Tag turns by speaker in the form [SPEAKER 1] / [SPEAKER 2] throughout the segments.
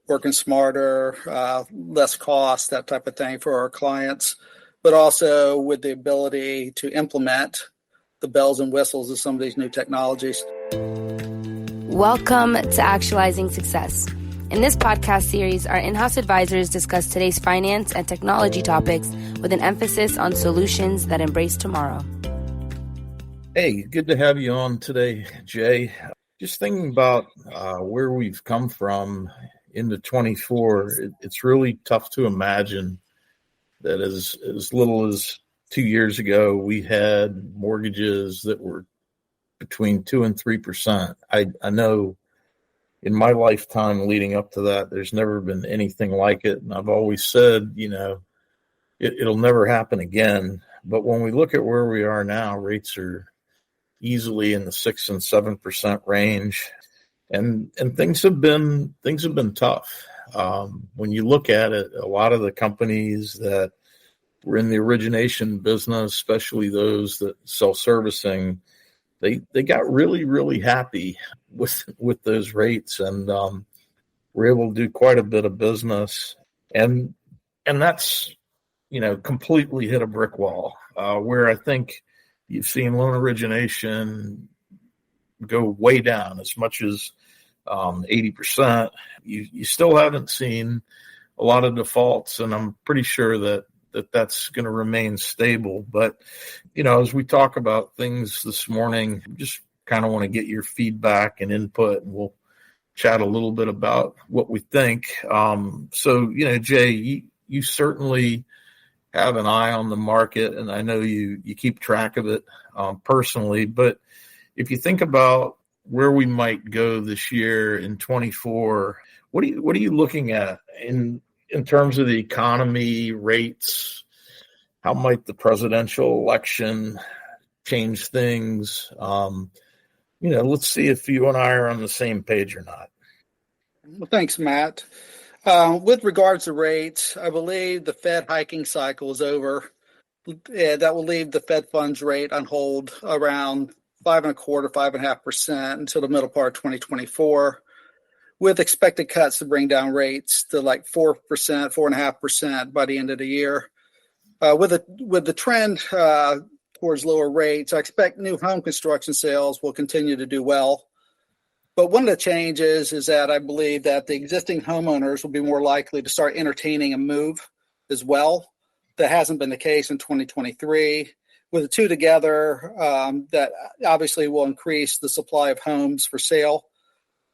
[SPEAKER 1] working smarter, less cost, that type of thing for our clients, but also with the ability to implement the bells and whistles of some of these new technologies.
[SPEAKER 2] Welcome to Actualizing Success. In this podcast series, our in-house advisors discuss today's finance and technology topics with an emphasis on solutions that embrace tomorrow.
[SPEAKER 3] Hey, good to have you on today, Jay. Just thinking about where we've come from into 24, it's really tough to imagine that as little as 2 years ago, we had mortgages that were between 2 and 3%. I know in my lifetime leading up to that, there's never been anything like it. And I've always said, it'll never happen again. But when we look at where we are now, rates are easily in the 6 and 7% range. And things have been tough. When you look at it, a lot of the companies that were in the origination business, especially those that sell servicing, they got really, really happy with those rates and were able to do quite a bit of business. And that's, completely hit a brick wall where I think you've seen loan origination go way down as much as 80%. You still haven't seen a lot of defaults, and I'm pretty sure that's going to remain stable. But, as we talk about things this morning, just kind of want to get your feedback and input, and we'll chat a little bit about what we think. So, Jay, you certainly have an eye on the market, and I know you keep track of it personally. But if you think about where we might go this year in 24, what are you looking at in terms of the economy, rates? How might the presidential election change things? Let's see if you and I are on the same page or not.
[SPEAKER 1] Well, thanks, Matt. With regards to rates, I believe the Fed hiking cycle is over. That will leave the Fed funds rate on hold around 5.25%, 5.5% until the middle part of 2024, with expected cuts to bring down rates to like 4%, 4.5% by the end of the year. With the trend towards lower rates, I expect new home construction sales will continue to do well. But one of the changes is that I believe that the existing homeowners will be more likely to start entertaining a move as well. That hasn't been the case in 2023. With the two together, that obviously will increase the supply of homes for sale.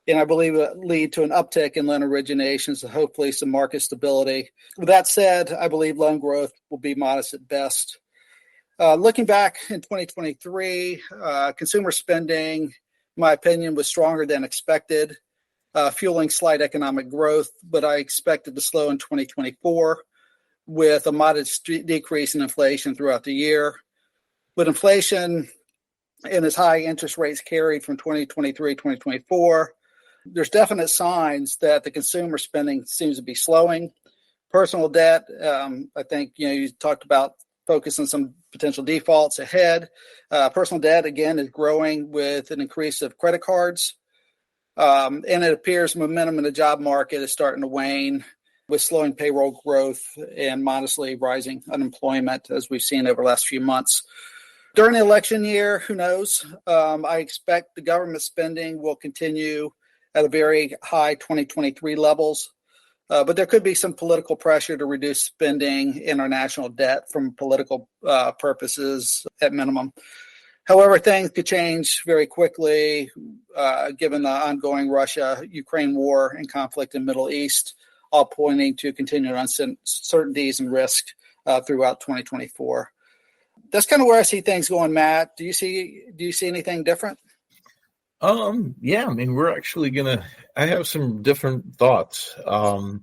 [SPEAKER 1] And I believe it will lead to an uptick in loan originations and hopefully some market stability. With that said, I believe loan growth will be modest at best. Looking back in 2023, consumer spending, in my opinion, was stronger than expected, fueling slight economic growth, but I expect it to slow in 2024 with a modest decrease in inflation throughout the year. With inflation and as high interest rates carried from 2023, 2024, there's definite signs that the consumer spending seems to be slowing. Personal debt, I think, you talked about focus on some potential defaults ahead. Personal debt, again, is growing with an increase of credit cards. And it appears momentum in the job market is starting to wane with slowing payroll growth and modestly rising unemployment, as we've seen over the last few months. During the election year, who knows? I expect the government spending will continue at a very high 2023 levels. But there could be some political pressure to reduce spending in our national debt from political purposes at minimum. However, things could change very quickly given the ongoing Russia-Ukraine war and conflict in the Middle East, all pointing to continued uncertainties and risk throughout 2024. That's kind of where I see things going, Matt. Do you see anything different?
[SPEAKER 3] Yeah, we're actually I have some different thoughts. But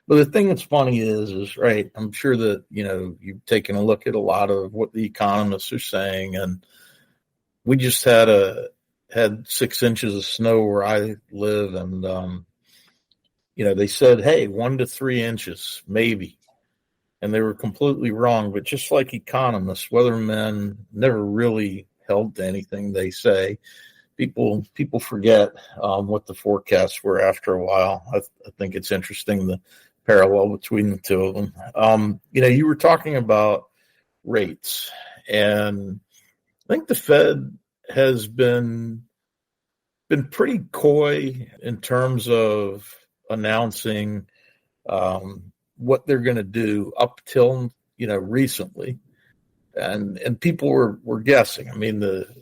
[SPEAKER 3] the thing that's funny is right, I'm sure that, you've taken a look at a lot of what the economists are saying, and we just had 6 inches of snow where I live, and, they said, hey, 1 to 3 inches, maybe. And they were completely wrong. But just like economists, weathermen never really held to anything they say. People forget what the forecasts were after a while. I think it's interesting, the parallel between the two of them. You were talking about rates, and I think the Fed has been pretty coy in terms of announcing what they're going to do up till recently, and people were guessing. I mean, the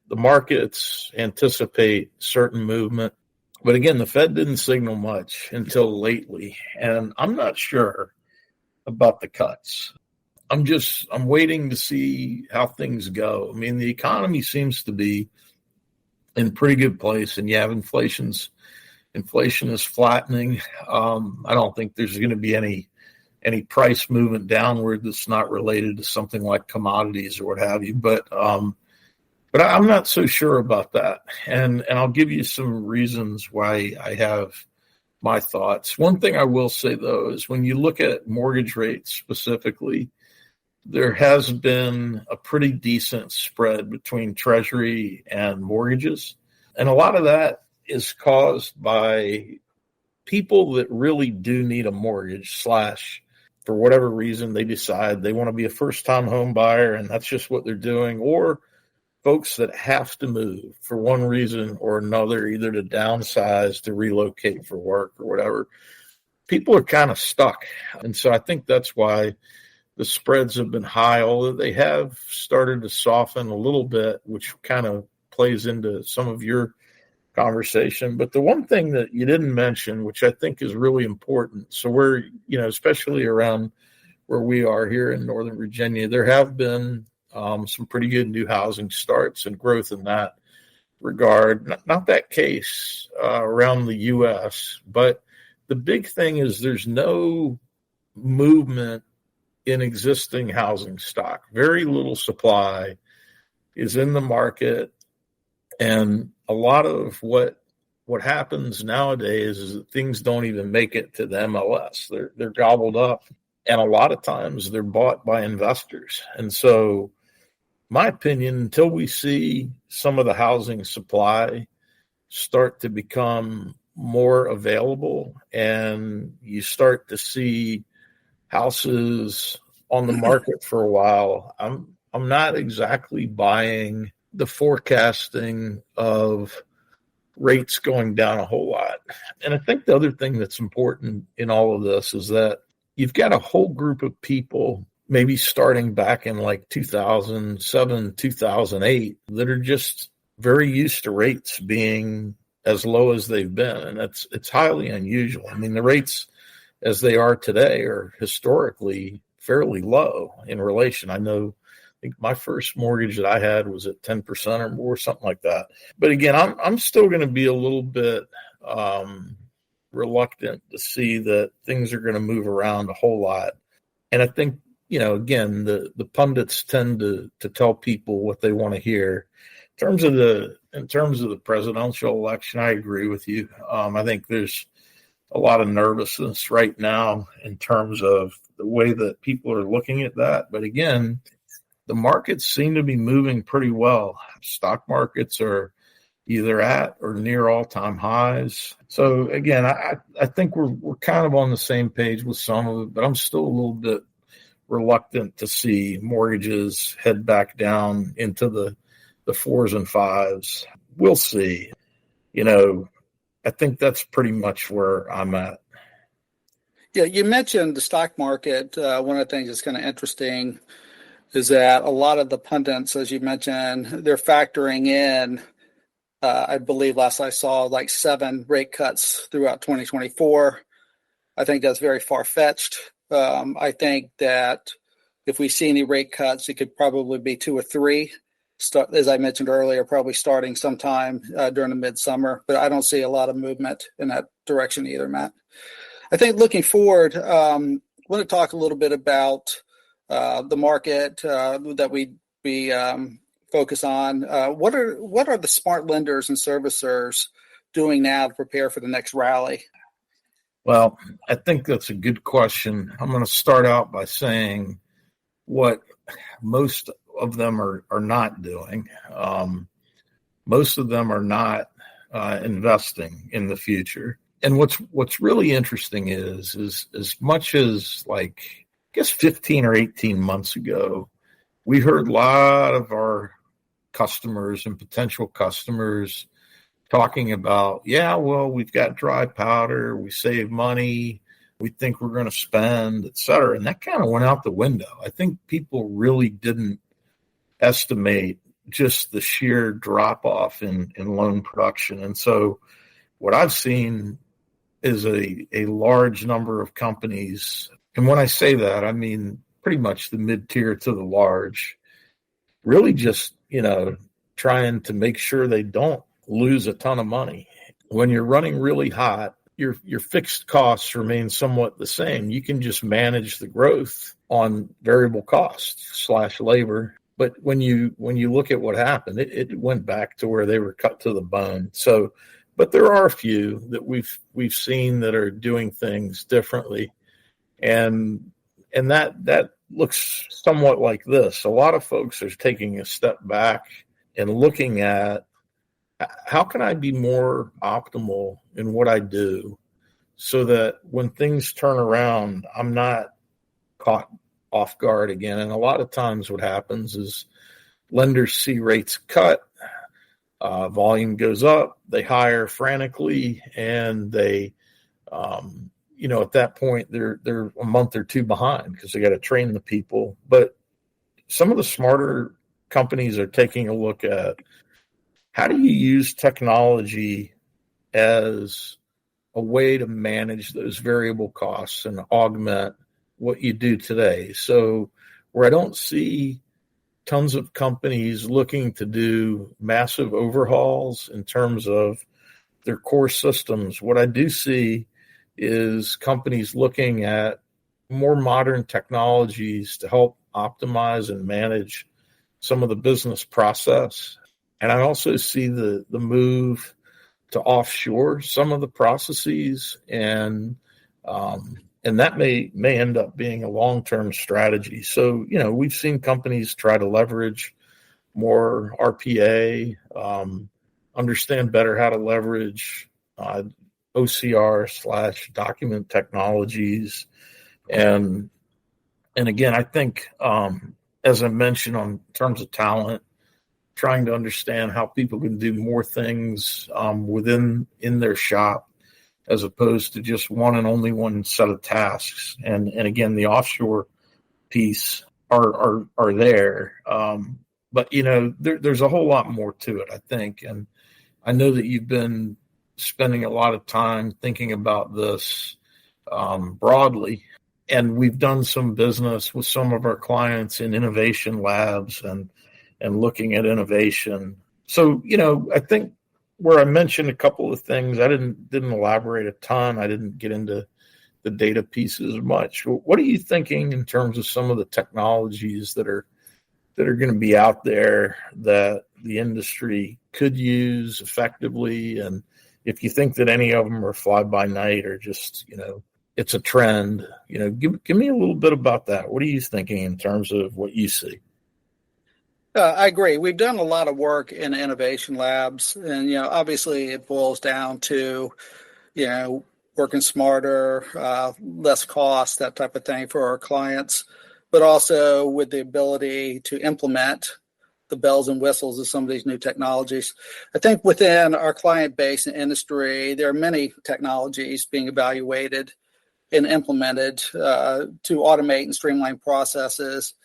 [SPEAKER 3] markets anticipate certain movement, but again, the Fed didn't signal much until lately, and I'm not sure about the cuts. I'm waiting to see how things go. I mean, the economy seems to be in pretty good place, and inflation is flattening. I don't think there's going to be any price movement downward that's not related to something like commodities or what have you. But I'm not so sure about that, and I'll give you some reasons why I have my thoughts. One thing I will say, though, is when you look at mortgage rates specifically, there has been a pretty decent spread between Treasury and mortgages. And a lot of that is caused by people that really do need a mortgage / for whatever reason, they decide they want to be a first-time home buyer, and that's just what they're doing, or folks that have to move for one reason or another, either to downsize, to relocate for work or whatever. People are kind of stuck. And so I think that's why the spreads have been high, although they have started to soften a little bit, which kind of plays into some of your conversation. But the one thing that you didn't mention, which I think is really important, so we're, especially around where we are here in Northern Virginia, there have been some pretty good new housing starts and growth in that regard. Not that case around the U.S., but the big thing is there's no movement in existing housing stock. Very little supply is in the market, and a lot of what happens nowadays is that things don't even make it to the MLS. They're gobbled up, and a lot of times they're bought by investors. And so, my opinion, until we see some of the housing supply start to become more available, and you start to see houses on the market for a while, I'm not exactly buying the forecasting of rates going down a whole lot. And I think the other thing that's important in all of this is that you've got a whole group of people, maybe starting back in like 2007, 2008, that are just very used to rates being as low as they've been. And it's highly unusual. I mean, the rates as they are today are historically fairly low in relation. I think my first mortgage that I had was at 10% or more, something like that. But again, I'm still going to be a little bit reluctant to see that things are going to move around a whole lot. And I think, again, the pundits tend to tell people what they want to hear. In terms of the presidential election, I agree with you. I think there's a lot of nervousness right now in terms of the way that people are looking at that. But again, the markets seem to be moving pretty well. Stock markets are either at or near all-time highs. So again, I think we're kind of on the same page with some of it, but I'm still a little bit reluctant to see mortgages head back down into the 4s and 5s. We'll see. I think that's pretty much where I'm at.
[SPEAKER 1] Yeah, you mentioned the stock market. One of the things that's kind of interesting is that a lot of the pundits, as you mentioned, they're factoring in, I believe last I saw, like 7 rate cuts throughout 2024. I think that's very far-fetched. I think that if we see any rate cuts, it could probably be 2 or 3. As I mentioned earlier, probably starting sometime during the midsummer, but I don't see a lot of movement in that direction either, Matt. I think looking forward, I want to talk a little bit about the market that we focus on. What are the smart lenders and servicers doing now to prepare for the next rally?
[SPEAKER 3] Well, I think that's a good question. I'm going to start out by saying what most of them are not doing. most of them are not investing in the future. And what's really interesting is as much as like, I guess 15 or 18 months ago, we heard a lot of our customers and potential customers talking about, yeah, well, we've got dry powder, we save money, we think we're going to spend, et cetera. And that kind of went out the window. I think people really didn't estimate just the sheer drop off in loan production. And so what I've seen is a large number of companies. And when I say that, I mean pretty much the mid-tier to the large, really just, trying to make sure they don't lose a ton of money. When you're running really hot, your fixed costs remain somewhat the same. You can just manage the growth on variable costs / labor. But when you look at what happened, it went back to where they were cut to the bone. So, but there are a few that we've seen that are doing things differently, and that looks somewhat like this. A lot of folks are taking a step back and looking at, how can I be more optimal in what I do so that when things turn around, I'm not caught off guard again. And a lot of times what happens is lenders see rates cut, volume goes up, they hire frantically, and they, at that point they're a month or two behind because they got to train the people. But some of the smarter companies are taking a look at, how do you use technology as a way to manage those variable costs and augment what you do today? So where I don't see tons of companies looking to do massive overhauls in terms of their core systems, what I do see is companies looking at more modern technologies to help optimize and manage some of the business process. And I also see the move to offshore some of the processes, and that may end up being a long-term strategy. So, we've seen companies try to leverage more RPA, understand better how to leverage OCR / document technologies. And again, I think, as I mentioned, in terms of talent, trying to understand how people can do more things in their shop, as opposed to just one and only one set of tasks. And again, the offshore piece are there. But, there's a whole lot more to it, I think. And I know that you've been spending a lot of time thinking about this broadly. And we've done some business with some of our clients in innovation labs and looking at innovation. So, I think where I mentioned a couple of things, I didn't elaborate a ton. I didn't get into the data pieces much. What are you thinking in terms of some of the technologies that are going to be out there that the industry could use effectively? And if you think that any of them are fly by night or just, it's a trend, give me a little bit about that. What are you thinking in terms of what you see?
[SPEAKER 1] I agree. We've done a lot of work in innovation labs, and obviously it boils down to working smarter, less cost, that type of thing for our clients, but also with the ability to implement the bells and whistles of some of these new technologies. I think within our client base and industry, there are many technologies being evaluated and implemented to automate and streamline processes.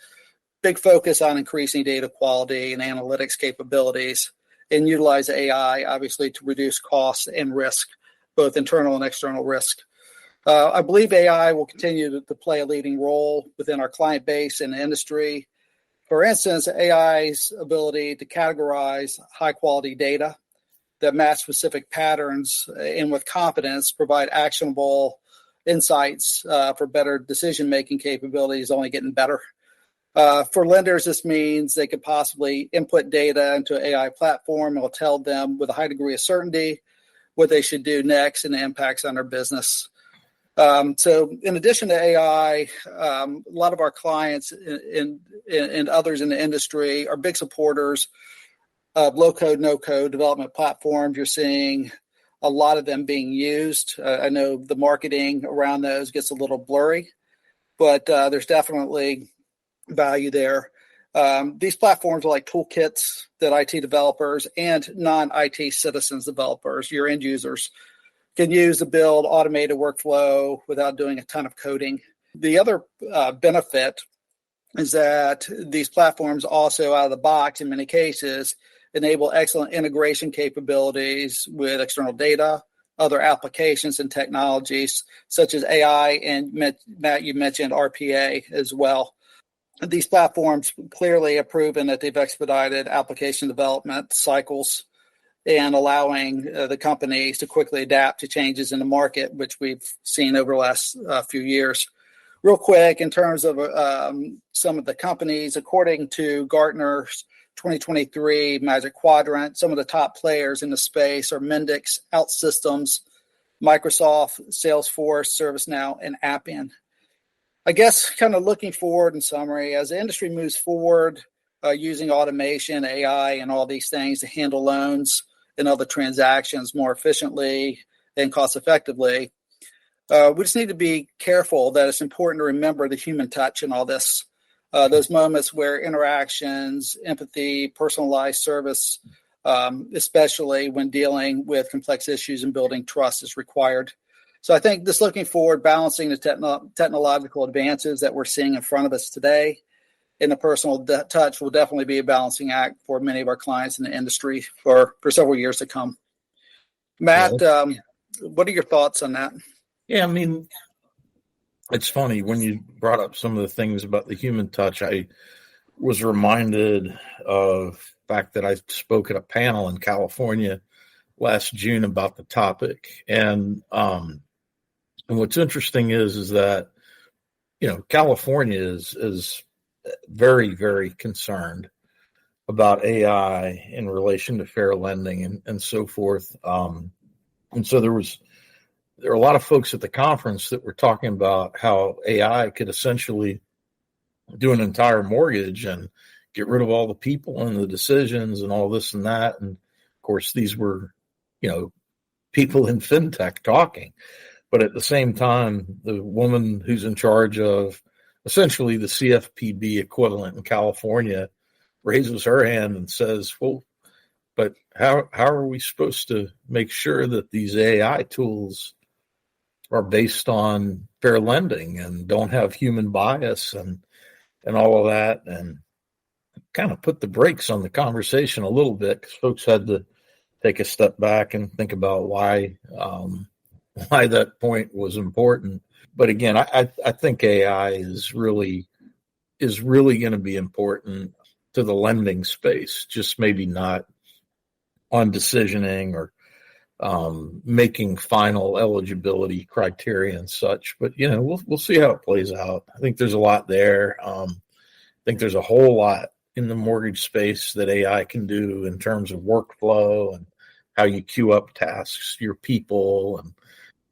[SPEAKER 1] Big focus on increasing data quality and analytics capabilities, and utilize AI, obviously, to reduce costs and risk, both internal and external risk. I believe AI will continue to play a leading role within our client base and industry. For instance, AI's ability to categorize high-quality data that match specific patterns and with confidence provide actionable insights for better decision-making capabilities is only getting better. For lenders, this means they could possibly input data into an AI platform. It will tell them with a high degree of certainty what they should do next and the impacts on their business. So in addition to AI, a lot of our clients and others in the industry are big supporters low-code, no-code development platforms. You're seeing a lot of them being used. I know the marketing around those gets a little blurry, but there's definitely value there. These platforms are like toolkits that IT developers and non-IT citizens developers, your end users, can use to build automated workflow without doing a ton of coding. The other benefit is that these platforms also out of the box, in many cases, enable excellent integration capabilities with external data, other applications and technologies, such as AI, and Matt, you mentioned RPA as well. These platforms clearly have proven that they've expedited application development cycles and allowing the companies to quickly adapt to changes in the market, which we've seen over the last few years. Real quick, in terms of some of the companies, according to Gartner's 2023 Magic Quadrant, some of the top players in the space are Mendix, OutSystems, Microsoft, Salesforce, ServiceNow, and Appian. I guess kind of looking forward in summary, as the industry moves forward using automation, AI, and all these things to handle loans and other transactions more efficiently and cost effectively, we just need to be careful that it's important to remember the human touch in all this. Those moments where interactions, empathy, personalized service, especially when dealing with complex issues and building trust, is required. So I think just looking forward, balancing the technological advances that we're seeing in front of us today and the personal touch will definitely be a balancing act for many of our clients in the industry for several years to come. Matt, what are your thoughts on that?
[SPEAKER 3] Yeah, I mean, it's funny when you brought up some of the things about the human touch. I was reminded of the fact that I spoke at a panel in California last June about the topic. And what's interesting is that, you know, California is very, very concerned about AI in relation to fair lending and so forth. And so there are a lot of folks at the conference that were talking about how AI could essentially do an entire mortgage and get rid of all the people and the decisions and all this and that. And of course, these were, you know, people in fintech talking. But at the same time, the woman who's in charge of essentially the CFPB equivalent in California raises her hand and says, well, but how are we supposed to make sure that these AI tools are based on fair lending and don't have human bias and all of that, and kind of put the brakes on the conversation a little bit because folks had to take a step back and think about why that point was important. But again, I think AI is really going to be important to the lending space, just maybe not on decisioning or making final eligibility criteria and such. But, you know, we'll see how it plays out. I think there's a lot there. I think there's a whole lot in the mortgage space that AI can do in terms of workflow and how you queue up tasks, your people, and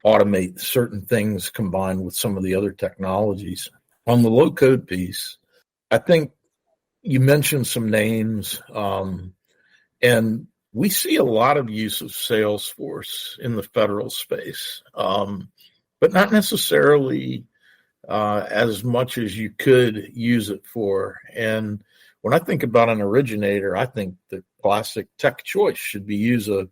[SPEAKER 3] automate certain things combined with some of the other technologies. On the low code piece, I think you mentioned some names, and we see a lot of use of Salesforce in the federal space, but not necessarily as much as you could use it for. And when I think about an originator, I think the classic tech choice should be use a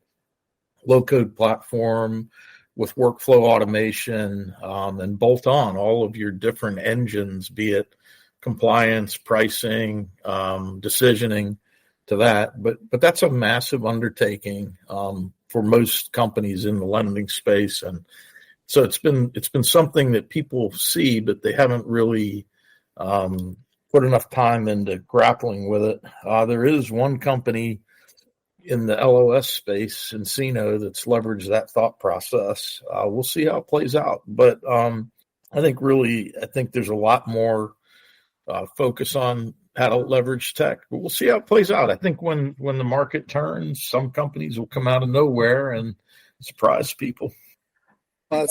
[SPEAKER 3] low-code platform with workflow automation and bolt on all of your different engines, be it compliance, pricing, decisioning, to that. But that's a massive undertaking for most companies in the lending space. And so it's been something that people see, but they haven't really put enough time into grappling with it. There is one company in the LOS space, Encino, that's leveraged that thought process. We'll see how it plays out. But I think there's a lot more focus on how to leverage tech. But we'll see how it plays out. I think when the market turns, some companies will come out of nowhere and surprise people.
[SPEAKER 1] Well,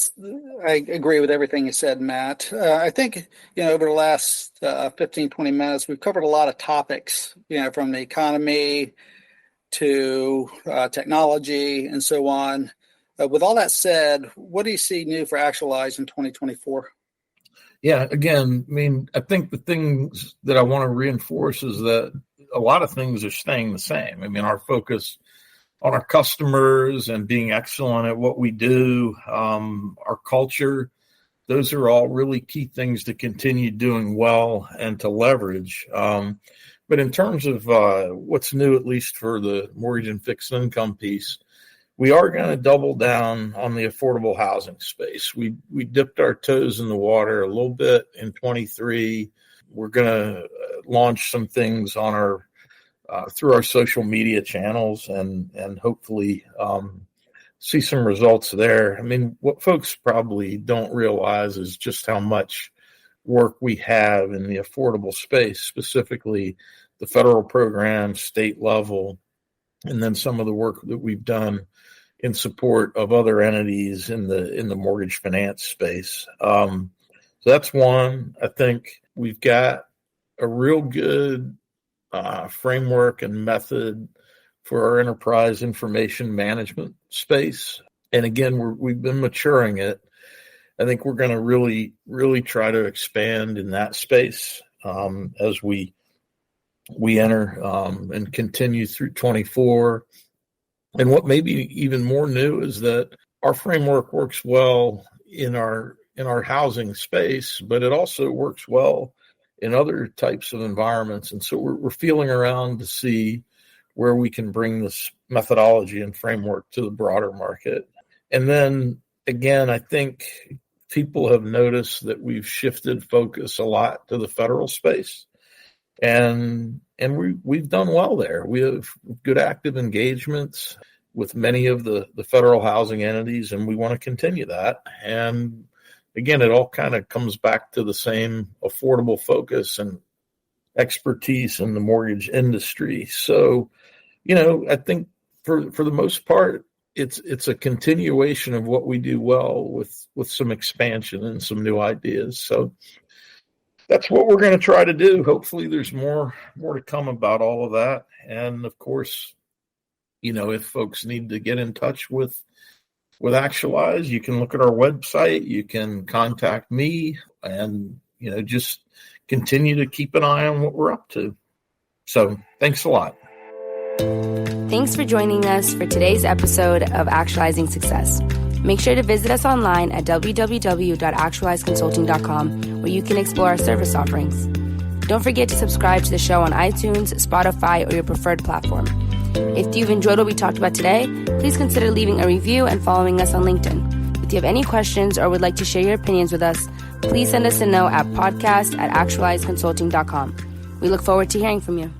[SPEAKER 1] I agree with everything you said, Matt. I think, over the last 15, 20 minutes, we've covered a lot of topics, from the economy, to technology and so on. With all that said, what do you see new for Actualize in 2024?
[SPEAKER 3] Yeah, again, I mean, I think the things that I want to reinforce is that a lot of things are staying the same. I mean, our focus on our customers and being excellent at what we do, our culture, those are all really key things to continue doing well and to leverage. But in terms of what's new, at least for the mortgage and fixed income piece, we are going to double down on the affordable housing space. We dipped our toes in the water a little bit in 23. We're going to launch some things on our through our social media channels and hopefully see some results there. I mean, what folks probably don't realize is just how much work we have in the affordable space, specifically the federal program, state level, and then some of the work that we've done in support of other entities in the mortgage finance space. So that's one. I think we've got a real good framework and method for our enterprise information management space. And again, we've been maturing it. I think we're going to really, really try to expand in that space as we enter and continue through 24. And what may be even more new is that our framework works well in our housing space, but it also works well in other types of environments. And so we're feeling around to see where we can bring this methodology and framework to the broader market. And then again, I think people have noticed that we've shifted focus a lot to the federal space. And we've done well there. We have good active engagements with many of the federal housing entities, and we want to continue that. And again, it all kind of comes back to the same affordable focus and expertise in the mortgage industry. So, I think for the most part, it's a continuation of what we do well with some expansion and some new ideas. So that's what we're going to try to do. Hopefully there's more to come about all of that. And of course, if folks need to get in touch with Actualize, you can look at our website, you can contact me, and, just continue to keep an eye on what we're up to. So thanks a lot.
[SPEAKER 2] Thanks for joining us for today's episode of Actualizing Success. Make sure to visit us online at www.actualizeconsulting.com, where you can explore our service offerings. Don't forget to subscribe to the show on iTunes, Spotify, or your preferred platform. If you've enjoyed what we talked about today, please consider leaving a review and following us on LinkedIn. If you have any questions or would like to share your opinions with us, please send us a note at podcast@actualizeconsulting.com. We look forward to hearing from you.